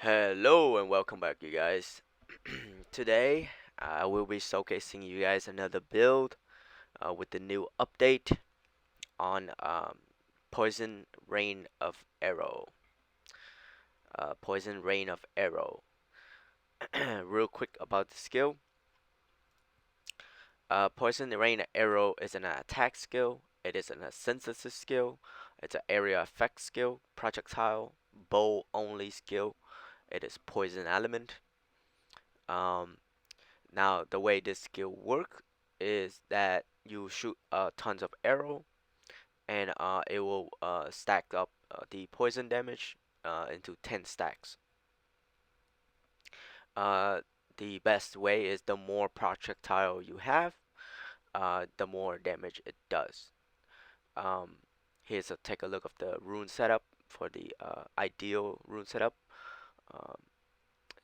Hello and welcome back, you guys. Today, I will be showcasing you guys another build with the new update on Poison Rain of Arrow. Poison Rain of Arrow. Real quick about the skill. Poison Rain of Arrow is an attack skill. It is an synthesis skill. It's an area effect skill, projectile, bow only skill. It is poison element. Um, Now, the way this skill works is that you shoot tons of arrow, and it will stack up the poison damage into 10 stacks. Uh, the best way is the more projectile you have, the more damage it does. Um, Here's a take a look of the rune setup for the ideal rune setup. Um,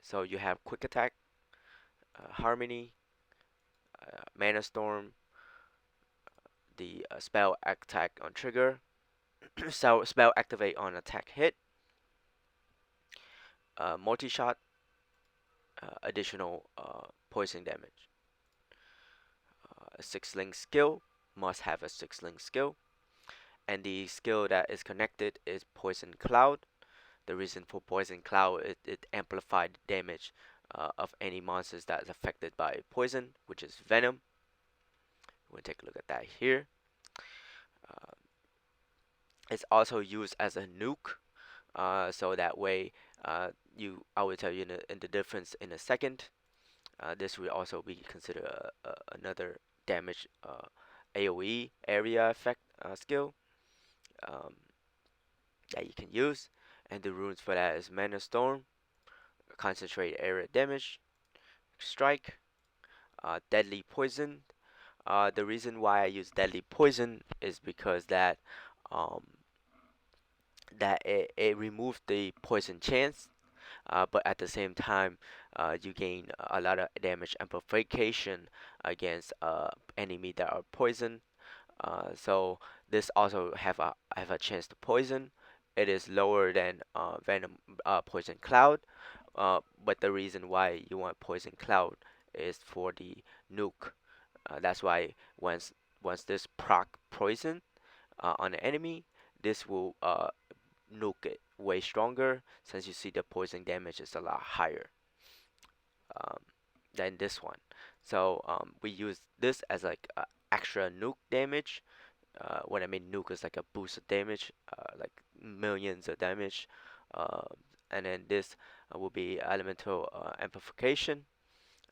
so you have quick attack, harmony, mana storm, the spell attack on trigger, so spell activate on attack hit, multi-shot, additional poison damage. A 6 link skill must have a 6 link skill, and the skill that is connected is Poison Cloud. The reason for Poison Cloud is it amplifies the damage of any monsters that is affected by poison, which is Venom. We'll take a look at that here. Uh, it's also used as a nuke, so that way I will tell you in the difference in a second. This will also be considered another damage AoE area effect skill um, that you can use. And the runes for that is Mana Storm, Concentrate Area Damage, Strike, Deadly Poison. The reason why I use Deadly Poison is because um, it removes the poison chance, but at the same time, you gain a lot of damage amplification against enemy that are poison. So this also have a chance to poison. It is lower than Venom Poison Cloud, but the reason why you want Poison Cloud is for the nuke. That's why once this proc poison on the enemy, this will nuke it way stronger since you see the poison damage is a lot higher um, than this one. So we use this as like extra nuke damage. What I mean nuke is like a boost of damage, like millions of damage. Uh, and then this will be elemental amplification.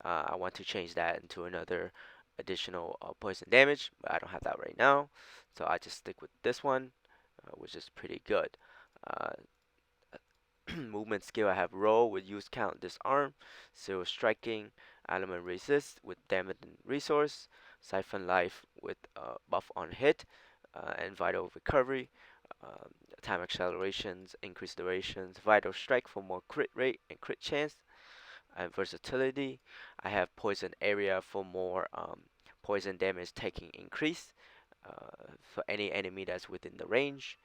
I want to change that into another additional poison damage, but I don't have that right now. So I just stick with this one, which is pretty good. Uh, Movement skill I have roll with use count disarm, zero striking, element resist with damaging resource, siphon life with buff on hit, and vital recovery, time accelerations, increased durations, vital strike for more crit rate and crit chance, and versatility. I have poison area for more poison damage taking increase for any enemy that's within the range.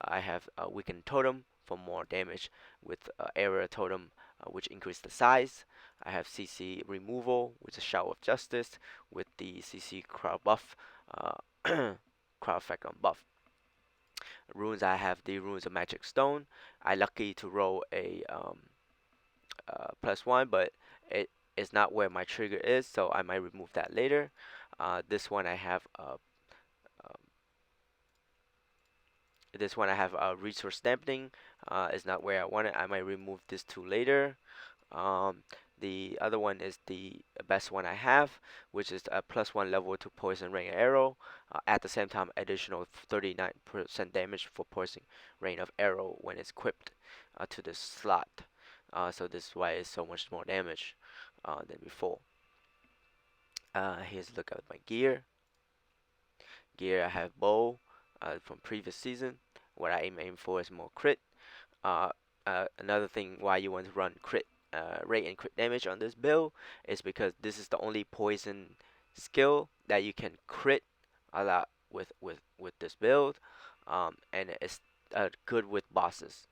I have a weakened totem for more damage with area totem, which increase the size. I have CC removal with a shout of justice with the CC crowd buff, uh, crowd effect on buff. Runes I have the runes of magic stone. I lucky to roll a +1, but it is not where my trigger is, so I might remove that later. This one I have resource dampening. Is not where I want it. I might remove this two later. Um, the other one is the best one I have, which is a +1 level to poison rain arrow. At the same time, additional 39% damage for poison rain of arrow when it's equipped to the slot. So this is why it's so much more damage than before. Here's a look at my gear. Gear I have bow from previous season. What I aim for is more crit. Uh, Another thing why you want to run crit rate and crit damage on this build is because this is the only poison skill that you can crit a lot with this build, and good with bosses.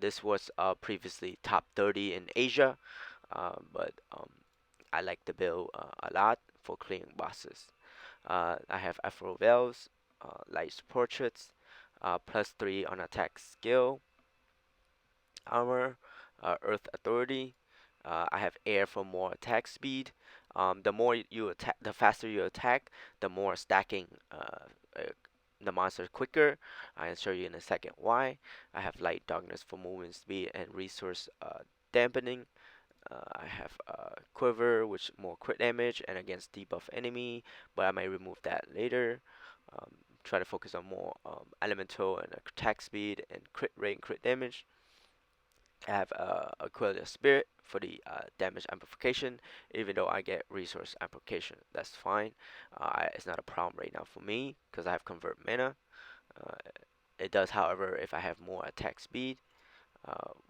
This was previously top 30 in Asia, but I like the build a lot for clearing bosses. I have Afro Veils, Light Portraits, +3 on attack skill, armor, Earth Authority. I have air for more attack speed. The more you attack, the faster you attack, the more stacking the monster quicker. I'll show you in a second why. I have light darkness for movement speed and resource dampening. I have quiver, which more crit damage and against debuff enemy, but I may remove that later. Um, Try to focus on more elemental and attack speed and crit rate and crit damage. I have a quality of spirit for the damage amplification, even though I get resource amplification. That's fine. It's not a problem right now for me because I have convert mana. Uh, it does, however, if I have more attack speed.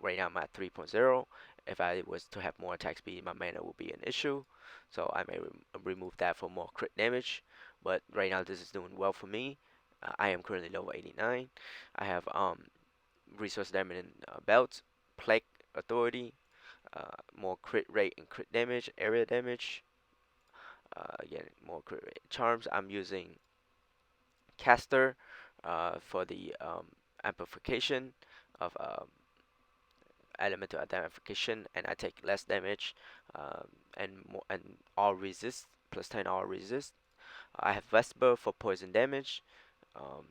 Right now I'm at 3.0. If I was to have more attack speed, my mana will be an issue. So I may remove that for more crit damage. But right now this is doing well for me. I am currently level 89. I have resource damage belt, plague authority, more crit rate and crit damage, area damage. Again, more crit rate. Charms, I'm using caster for the amplification of elemental identification, and I take less damage and more and all resist +10 all resist. I have Vesper for poison damage. Um,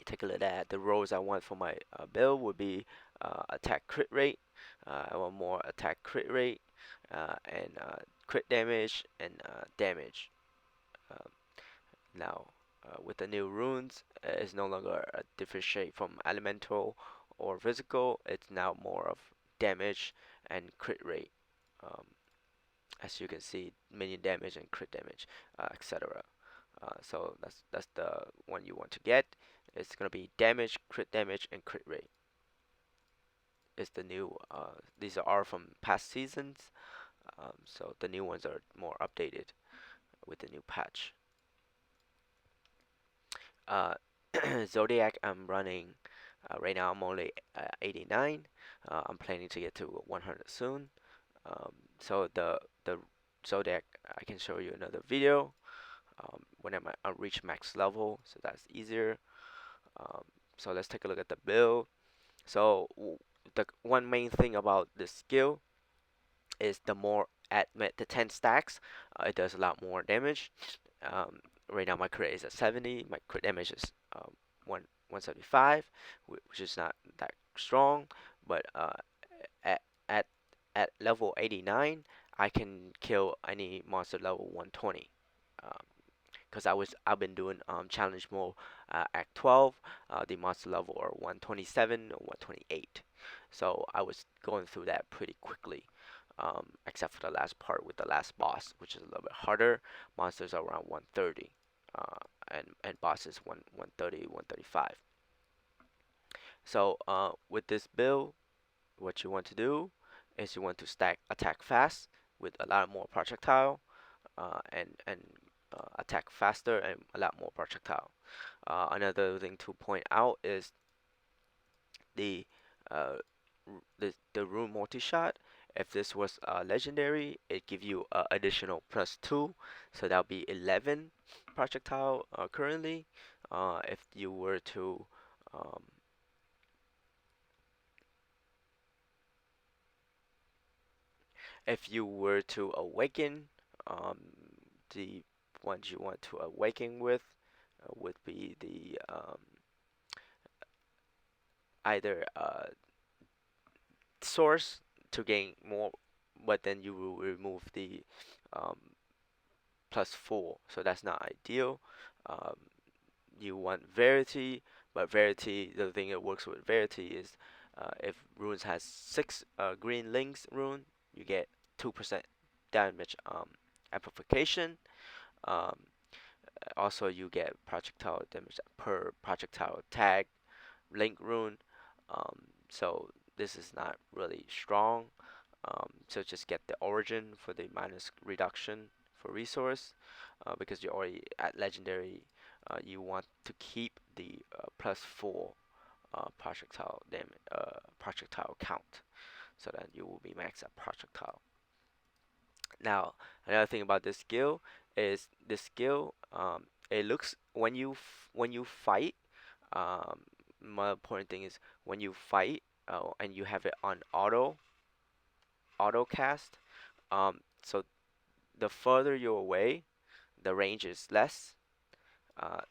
Take a look at the roles I want for my build would be attack crit rate. I want more attack crit rate and crit damage and damage. Um, Now, with the new runes, it's no longer a differentiate from elemental or physical. It's now more of damage and crit rate. Um, as you can see, minion damage and crit damage, etc. So that's the one you want to get. It's gonna be damage, crit damage, and crit rate. It's the new. These are from past seasons, so the new ones are more updated with the new patch. Uh, Zodiac, I'm running right now. I'm only 89. I'm planning to get to 100 soon. So the Zodiac, I can show you another video when I reach max level, so that's easier. Um, so let's take a look at the build. So the one main thing about this skill is the more at the 10 stacks, it does a lot more damage. Um, right now my crit is at 70. My crit damage is 175, which is not that strong. But at at at level 89, I can kill any monster level 120. Because I've been doing challenge mode at 12. The monster level are 127 or 128. So I was going through that pretty quickly. Except for the last part with the last boss, which is a little bit harder. Monsters are around 130, and bosses 130, 135. So with this build, what you want to do is you want to stack attack fast with a lot more projectile, and attack faster and a lot more projectile. Another thing to point out is the uh, the Rune multi-shot. If this was legendary, it give you additional +2, so that'll be 11 projectile currently. If you were to um, awaken, um, the ones you want to awaken with would be the either source to gain more, but then you will remove the um, +4, so that's not ideal. Um, you want Verity, but Verity, the thing that works with Verity is if runes has 6 green links rune, you get 2% damage amplification. Um, Also, you get projectile damage per projectile tag link rune. So this is not really strong. So just get the origin for the minus reduction for resource because you're already at legendary you want to keep the +4 projectile count, so that you will be max at projectile. Now, another thing about this skill is this skill, it looks when you fight. More important thing is when you fight and you have it on auto cast. So the further you're away, the range is less.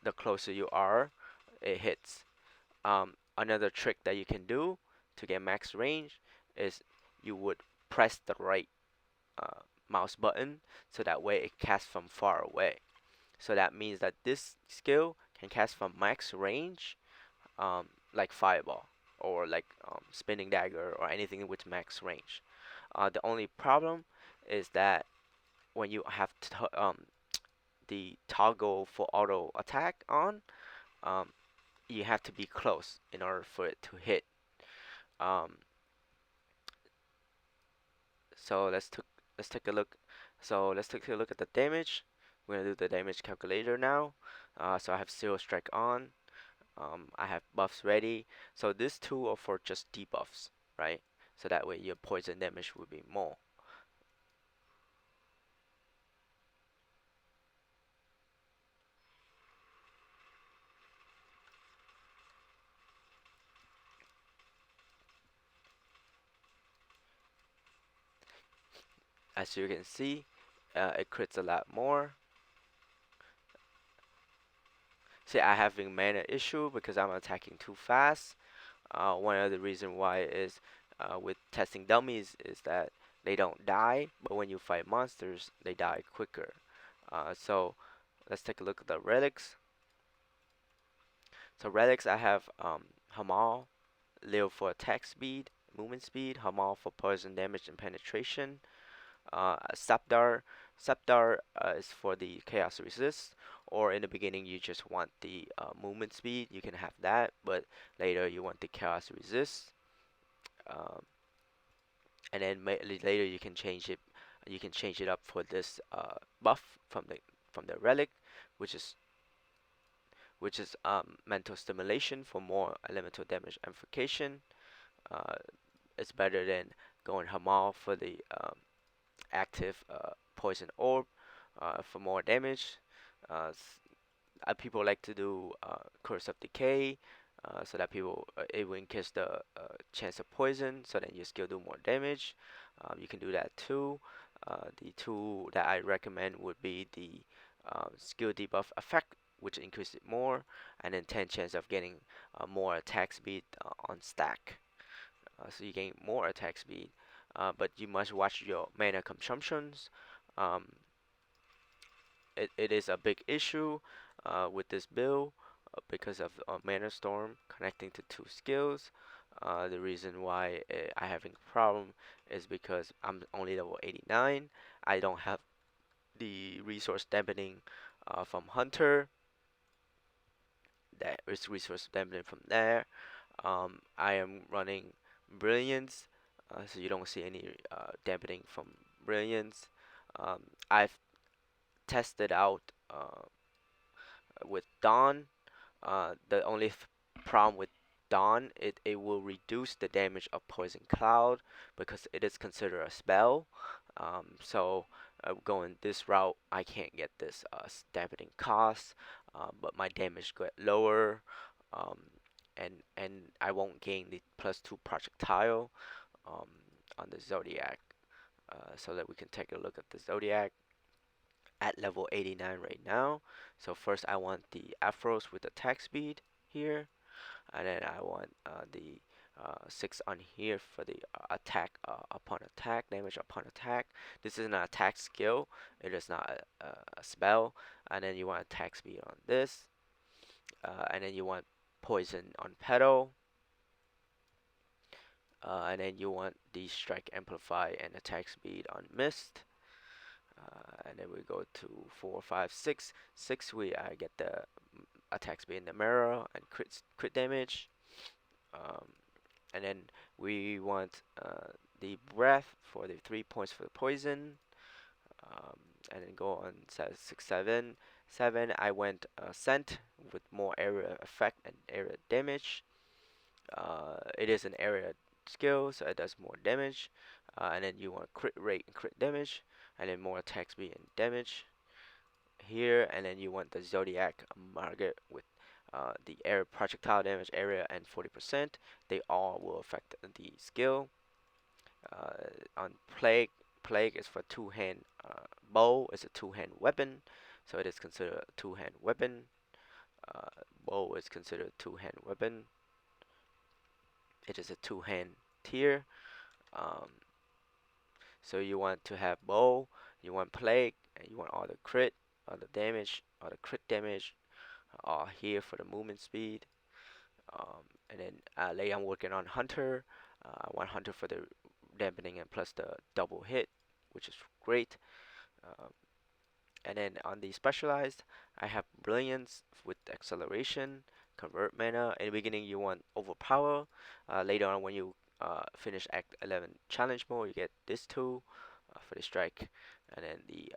The closer you are, it hits. Another trick that you can do to get max range is you would press the right uh, mouse button, so that way it casts from far away. So that means that this skill can cast from max range, like Fireball or like Spinning Dagger or anything with max range. The only problem is that when you have the toggle for auto attack on, um, you have to be close in order for it to hit. Um, so let's take a look. So let's take a look at the damage. We're gonna do the damage calculator now. So I have zero strike on. I have buffs ready. So these two are for just debuffs, right? So that way your poison damage will be more. As you can see, it crits a lot more. See, I having mana issue because I'm attacking too fast. One of the reason why is with testing dummies is that they don't die, but when you fight monsters, they die quicker. So let's take a look at the relics. So relics, I have Hamal, Leo for attack speed, movement speed, Hamal for poison damage and penetration. Sapdar, is for the chaos resist, or in the beginning you just want the movement speed, you can have that, but later you want the chaos resist. Um, and then later you can change it. You can change it up for this buff from the relic, which is mental stimulation for more elemental damage amplification. Uh, it's better than going Hamal for the active poison orb for more damage. Uh, People like to do Curse of Decay, so that it will increase the chance of poison, so then you still do more damage. You can do that too. The two that I recommend would be the skill debuff effect, which increases it more, and then 10 chance of getting more attack speed on stack. So you gain more attack speed, but you must watch your mana consumptions. Um, it is a big issue with this build because of Mana Storm connecting to two skills. The reason why I having a problem is because I'm only level 89. I don't have the resource dampening from Hunter. That is resource dampening from there. I am running Brilliance, so you don't see any dampening from Brilliance. I've tested out with Dawn. The only problem with Dawn, it will reduce the damage of Poison Cloud because it is considered a spell. So going this route, I can't get this dampening cost, but my damage get lower, um, and I won't gain the +2 projectile um, on the Zodiac. So that we can take a look at the Zodiac at level 89 right now. So first I want the Afros with attack speed here, and then I want the 6 on here for the attack upon attack, damage upon attack. This is an attack skill, it is not a spell. And then you want attack speed on this, and then you want poison on pedal, and then you want the strike amplify and attack speed on mist. And then we go to 4, 5, 6. 6 I get the attack speed in the mirror and crit damage. Um, and then we want the breath for the 3 points for the poison. Um, and then go on 6, 7. 7, I went Scent with more area effect and area damage. It is an area skill, so it does more damage. And then you want crit rate and crit damage, and then more attack speed and damage here. And then you want the Zodiac Market with the air projectile damage area and 40%. They all will affect the skill. On Plague is for two-hand bow. Is a two-hand weapon, so it is considered a two-hand weapon. Bow is considered a two-hand weapon. It is a two-hand tier. Um, so you want to have bow, you want plague, and you want all the crit, all the damage, all the crit damage, all here for the movement speed. And then later I'm working on hunter. I want hunter for the dampening and plus the double hit, which is great. Um, and then on the specialized, I have brilliance with acceleration, convert mana. In the beginning, you want overpower. Later on, when you finish Act 11 challenge mode, you get this tool for the strike, and then the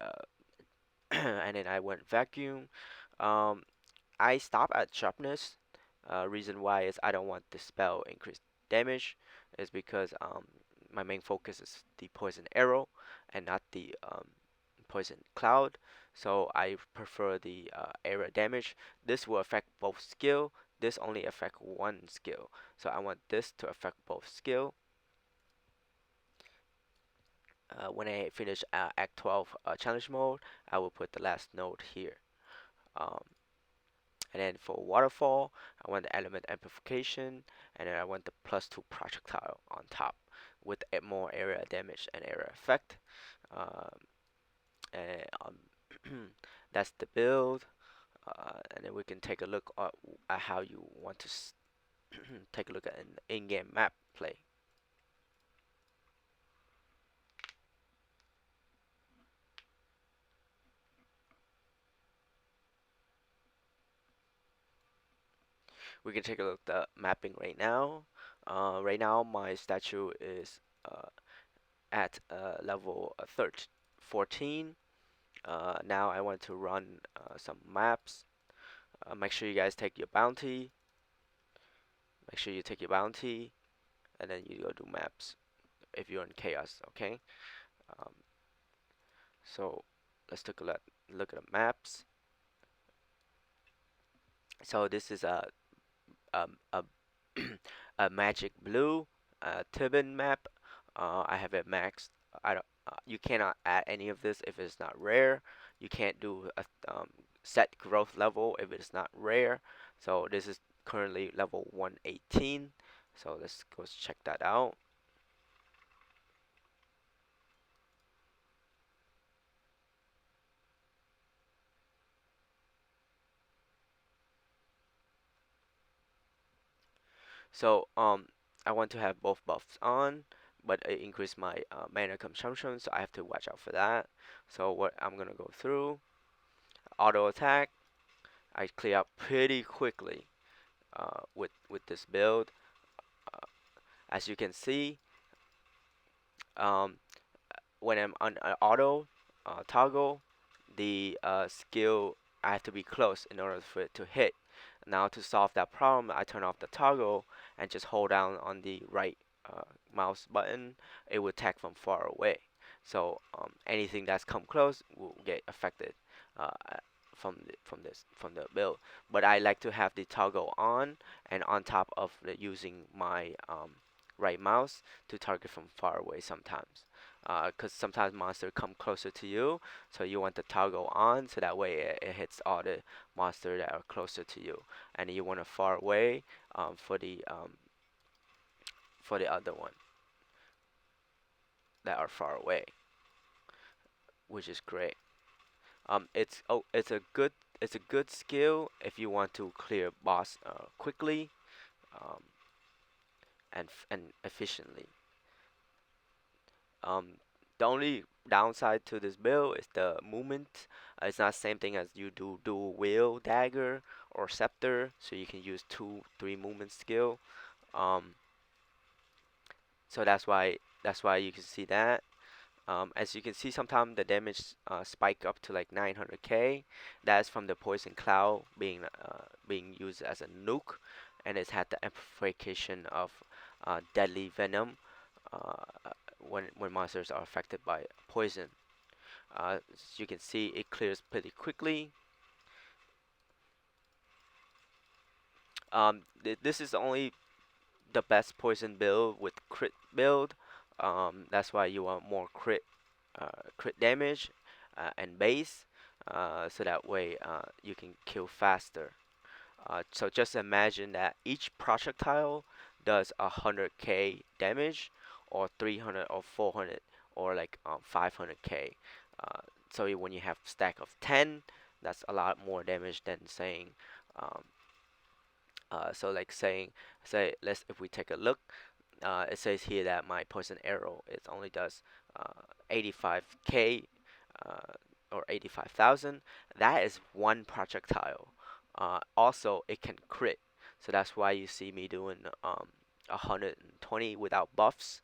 and then I went vacuum. Um, I stop at sharpness. Reason why is I don't want the spell increased damage is because my main focus is the poison arrow and not the poison cloud. So I prefer the area damage. This will affect both skill. This only affect one skill. So I want this to affect both skill. When I finish Act 12 challenge mode, I will put the last note here. Um, And then for waterfall, I want the element amplification, and then I want the +2 projectile on top with more area damage and area effect. Um, and that's the build. And then we can take a look at how you want to take a look at an in-game map play. We can take a look at the mapping right now. Right now, my statue is at level 14. Now I want to run some maps. Make sure you guys take your bounty. Make sure you take your bounty, and then you go do maps if you're in chaos. Okay. Um, so let's take a look at the maps. So this is a a magic blue turban map. I have it maxed. I don't. You cannot add any of this if it's not rare. You can't do a set growth level if it's not rare. So this is currently level 118. So let's go check that out. So I want to have both buffs on, but it increased my mana consumption, so I have to watch out for that. So what I'm gonna go through, auto attack. I clear up pretty quickly with this build. Uh, as you can see, um, when I'm on auto toggle, the skill I have to be close in order for it to hit. Now to solve that problem, I turn off the toggle and just hold down on the right mouse button. It will attack from far away. So anything that's come close will get affected uh, from the build. But I like to have the toggle on and on top of using my right mouse to target from far away sometimes. Because sometimes monsters come closer to you, so you want the toggle on so that way it hits all the monsters that are closer to you, and you want it far away for the other one that are far away, which is great. It's a good skill if you want to clear boss quickly um, and efficiently. Um, the only downside to this build is the movement. It's not the same thing as you do dual wheel dagger or scepter, so you can use 2, 3 movement skill. Um, so that's why you can see that. As you can see, sometimes the damage spike up to like 900k. That's from the poison cloud being used as a nuke, and it's had the amplification of deadly venom when monsters are affected by poison. As you can see, it clears pretty quickly. This is only the best poison build with crit build. That's why you want more crit damage and base, so that way you can kill faster. So just imagine that each projectile does 100k damage, or 300 or 400 or like 500k. So when you have stack of 10, that's a lot more damage than saying um, so like saying, say, let's if we take a look, it says here that my poison arrow it only does 85k uh, or 85,000. That is one projectile. Also, it can crit, so that's why you see me doing 120 without buffs,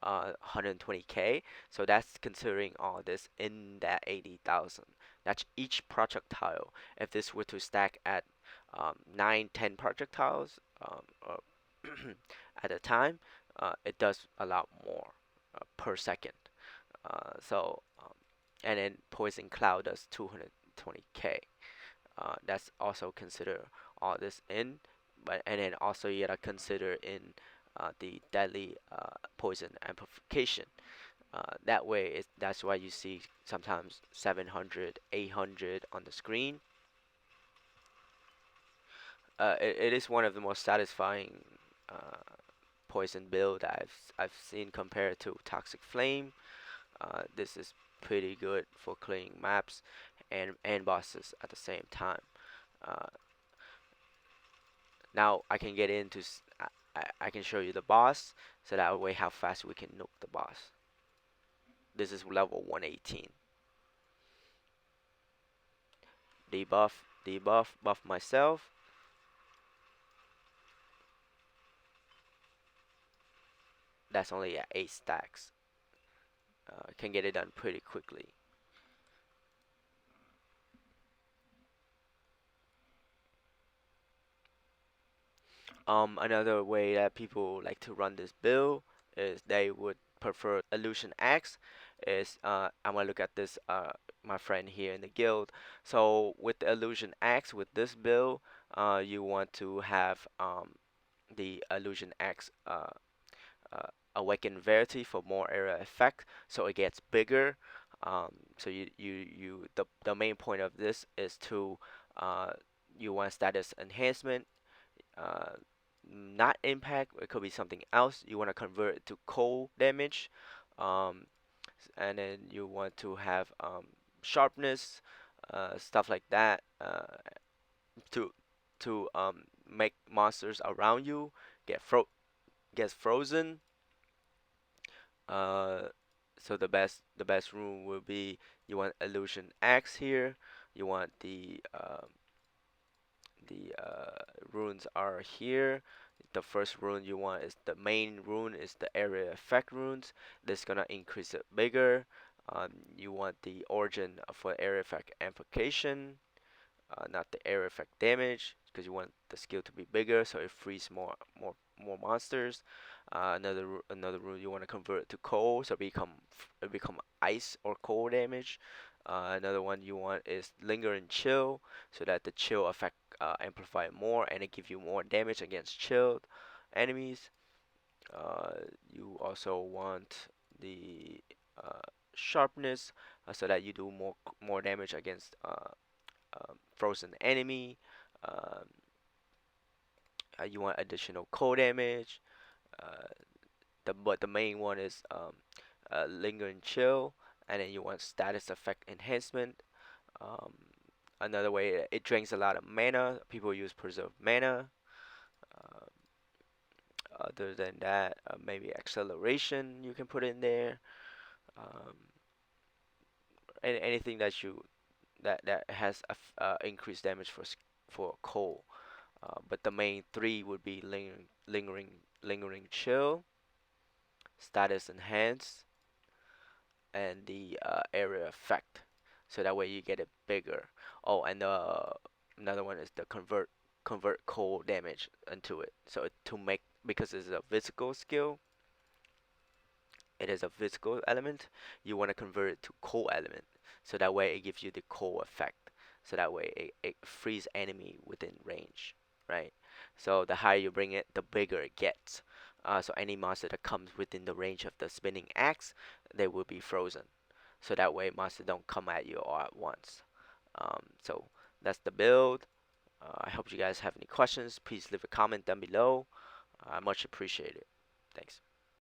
120k. So that's considering all this in that 80,000. That's each projectile. If this were to stack at 9, 10 projectiles at a time, it does a lot more per second. And then Poison Cloud does 220k. That's also consider all this in, but and then also you gotta consider in the deadly poison amplification. That way, that's why you see sometimes 700, 800 on the screen. It is one of the most satisfying uh, poison build I've seen compared to Toxic Flame. This is pretty good for clearing maps and bosses at the same time. Uh, Now I can get into I can show you the boss, so that way how fast we can nuke the boss. This is level 118. Debuff, debuff, buff myself. That's only at 8 stacks. Can get it done pretty quickly. Another way that people like to run this build is they would prefer Illusion Axe. I'm gonna look at this my friend here in the guild. So with the Illusion Axe with this build, you want to have the Illusion Axe Awaken Verity for more area effect, so it gets bigger. So the main point of this is to uh, you want status enhancement, uh, not impact. It could be something else. You want to convert it to cold damage, um, and then you want to have sharpness, stuff like that, to make monsters around you get gets frozen. Uh, so the best rune will be you want illusion axe here. You want the runes are here. The first rune you want is the main rune is the area effect runes. This is gonna increase it bigger. You want the origin for area effect amplification, not the area effect damage, because you want the skill to be bigger, so it frees more monsters. Another rune you want to convert it to cold, so it become ice or cold damage. Another one you want is linger and chill, so that the chill effect amplify more and it give you more damage against chilled enemies. You also want the sharpness, so that you do more damage against frozen enemy. Um, you want additional cold damage. Uh, but the main one is linger and chill, and then you want status effect enhancement. Um, Another way, it drains a lot of mana. People use preserve mana. Uh, Other than that, maybe acceleration you can put in there. Um, anything that has increased damage for cold. But the main three would be lingering chill, status enhance, and the area effect, so that way you get it bigger. Oh, and another one is the convert cold damage into it. So to make, because it's a physical skill, it is a physical element, you want to convert it to cold element, so that way it gives you the cold effect, so that way it frees enemy within range, right? So the higher you bring it, the bigger it gets. So any monster that comes within the range of the spinning axe, they will be frozen, so that way monster don't come at you all at once. So that's the build. I hope you guys have any questions. Please leave a comment down below. I much appreciate it. Thanks.